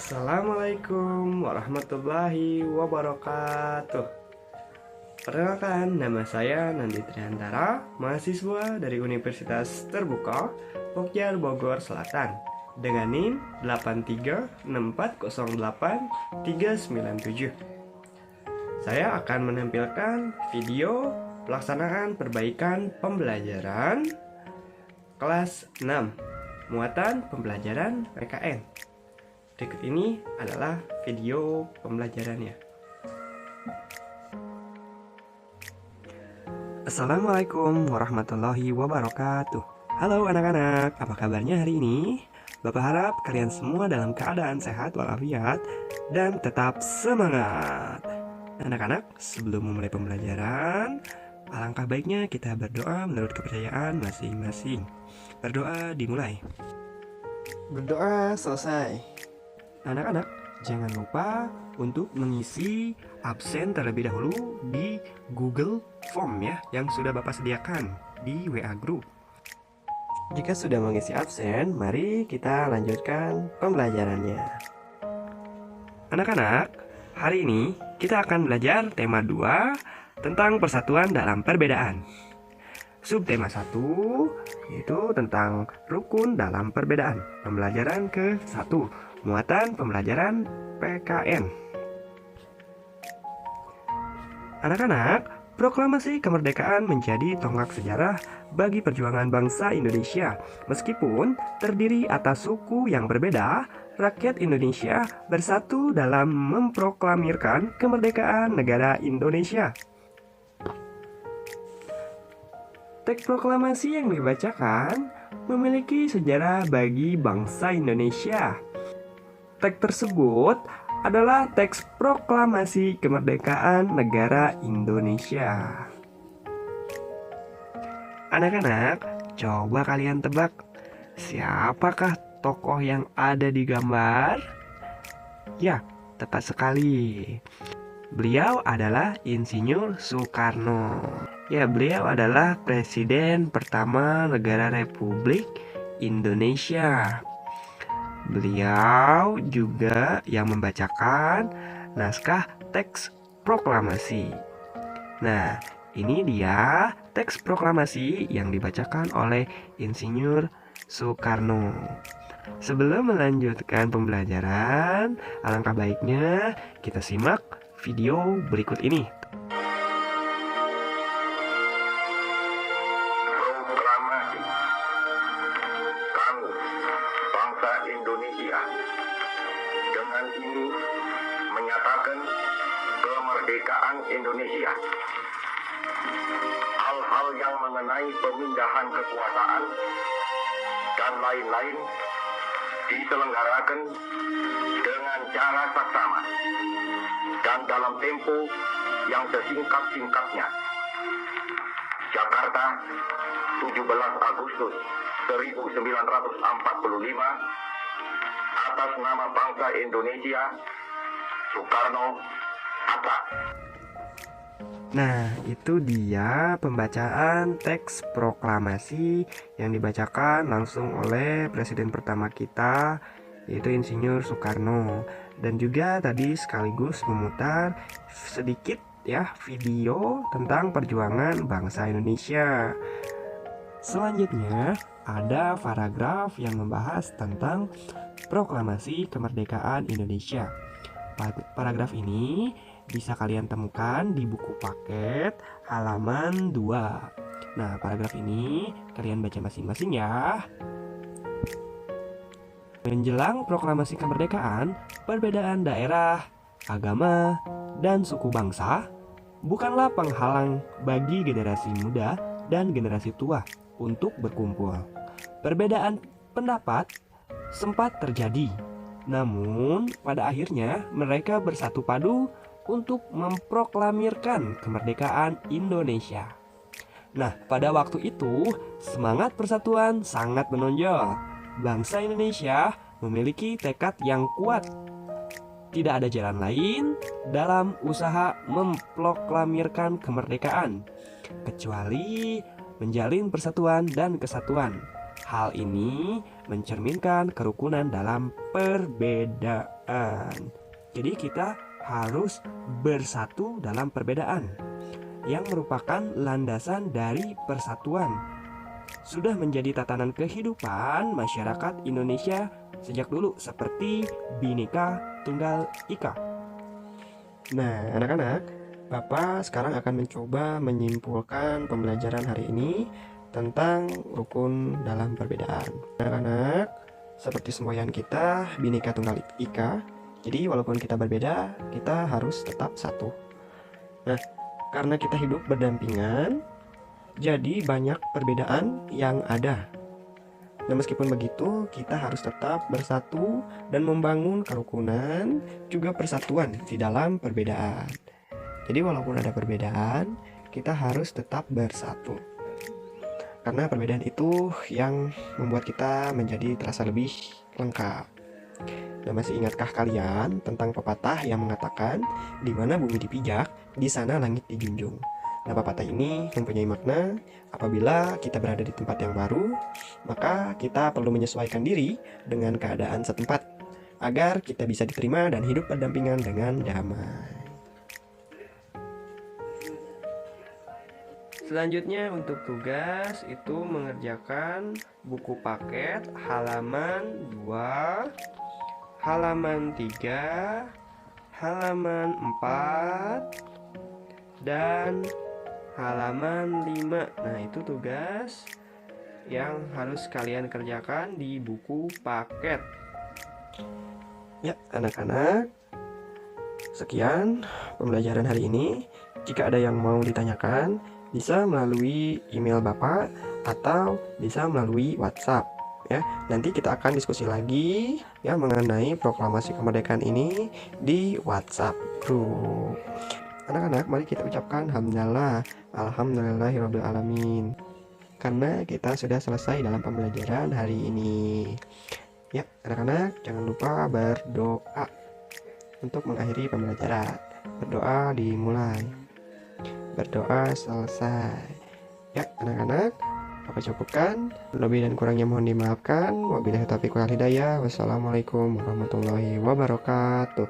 Assalamualaikum warahmatullahi wabarakatuh. Perkenalkan, nama saya Nandi Triantara, mahasiswa dari Universitas Terbuka Pokja Bogor Selatan dengan NIM 836408-397. Saya akan menampilkan video pelaksanaan perbaikan pembelajaran kelas 6, muatan pembelajaran PKN. Berikut ini adalah video pembelajarannya. Assalamualaikum warahmatullahi wabarakatuh. Halo anak-anak, apa kabarnya hari ini? Bapak harap kalian semua dalam keadaan sehat walafiat dan tetap semangat. Anak-anak, sebelum memulai pembelajaran, alangkah baiknya kita berdoa menurut kepercayaan masing-masing. Berdoa dimulai. Berdoa selesai. Anak-anak, jangan lupa untuk mengisi absen terlebih dahulu di Google Form ya, yang sudah Bapak sediakan di WA Group. Jika sudah mengisi absen, mari kita lanjutkan pembelajarannya. Anak-anak, hari ini kita akan belajar tema 2 tentang persatuan dalam perbedaan. Subtema 1 yaitu tentang rukun dalam perbedaan. Pembelajaran ke-1, muatan pembelajaran PKN. Anak-anak, proklamasi kemerdekaan menjadi tonggak sejarah bagi perjuangan bangsa Indonesia. Meskipun terdiri atas suku yang berbeda, rakyat Indonesia bersatu dalam memproklamirkan kemerdekaan negara Indonesia. Teks proklamasi yang dibacakan memiliki sejarah bagi bangsa Indonesia. Teks tersebut adalah teks proklamasi kemerdekaan negara Indonesia. Anak-anak, coba kalian tebak, siapakah tokoh yang ada di gambar? Ya, tepat sekali. Beliau adalah Insinyur Soekarno. Ya, beliau adalah Presiden pertama negara Republik Indonesia. Beliau juga yang membacakan naskah teks proklamasi. Nah, ini dia teks proklamasi yang dibacakan oleh Insinyur Soekarno. Sebelum melanjutkan pembelajaran, alangkah baiknya kita simak video berikut ini. Proklamasi. Kami, bangsa Indonesia, dengan ini menyatakan kemerdekaan Indonesia. Hal-hal yang mengenai pemindahan kekuasaan dan lain-lain diselenggarakan dengan cara saksama dan dalam tempo yang sesingkat-singkatnya. Jakarta, 17 Agustus 1945, atas nama bangsa Indonesia, Soekarno-Hatta. Nah, itu dia pembacaan teks proklamasi yang dibacakan langsung oleh Presiden pertama kita, yaitu Insinyur Soekarno. Dan juga tadi sekaligus memutar sedikit ya video tentang perjuangan bangsa Indonesia. Selanjutnya ada paragraf yang membahas tentang proklamasi kemerdekaan Indonesia. Paragraf ini bisa kalian temukan di buku paket halaman 2. Nah, paragraf ini kalian baca masing-masing ya. Menjelang proklamasi kemerdekaan, perbedaan daerah, agama, dan suku bangsa bukanlah penghalang bagi generasi muda dan generasi tua untuk berkumpul. Perbedaan pendapat sempat terjadi, namun pada akhirnya mereka bersatu padu untuk memproklamirkan kemerdekaan Indonesia. Nah, pada waktu itu semangat persatuan sangat menonjol. Bangsa Indonesia memiliki tekad yang kuat. Tidak ada jalan lain dalam usaha memproklamirkan kemerdekaan kecuali menjalin persatuan dan kesatuan. Hal ini mencerminkan kerukunan dalam perbedaan. Jadi kita harus bersatu dalam perbedaan, yang merupakan landasan dari persatuan. Sudah menjadi tatanan kehidupan masyarakat Indonesia sejak dulu, seperti Bhinneka Tunggal Ika. Nah, anak-anak, Bapak sekarang akan mencoba menyimpulkan pembelajaran hari ini tentang rukun dalam perbedaan. Anak-anak, seperti semboyan kita, Bhinneka Tunggal Ika, jadi walaupun kita berbeda, kita harus tetap satu. Nah, karena kita hidup berdampingan, jadi banyak perbedaan yang ada. Nah, meskipun begitu, kita harus tetap bersatu dan membangun kerukunan, juga persatuan di dalam perbedaan. Jadi walaupun ada perbedaan, kita harus tetap bersatu. Karena perbedaan itu yang membuat kita menjadi terasa lebih lengkap. Nah, masih ingatkah kalian tentang pepatah yang mengatakan di mana bumi dipijak, di sana langit dijunjung? Nah, pepatah ini mempunyai makna apabila kita berada di tempat yang baru, maka kita perlu menyesuaikan diri dengan keadaan setempat agar kita bisa diterima dan hidup berdampingan dengan damai. Selanjutnya untuk tugas itu mengerjakan buku paket halaman 2, halaman 3, halaman 4, dan halaman 5. Nah, itu tugas yang harus kalian kerjakan di buku paket. Ya, anak-anak, sekian pembelajaran hari ini. Jika ada yang mau ditanyakan, bisa melalui email Bapak atau bisa melalui WhatsApp. Ya, nanti kita akan diskusi lagi ya mengenai proklamasi kemerdekaan ini di WhatsApp group. Anak-anak, mari kita ucapkan hamdalah, alhamdulillahirabbil alamin. Karena kita sudah selesai dalam pembelajaran hari ini. Ya, anak-anak, jangan lupa berdoa untuk mengakhiri pembelajaran. Berdoa dimulai. Berdoa selesai. Ya, anak-anak, Bapak cukupkan. Lebih dan kurangnya mohon dimaafkan. Wabillahi taufiq wal hidayah. Wassalamualaikum warahmatullahi wabarakatuh.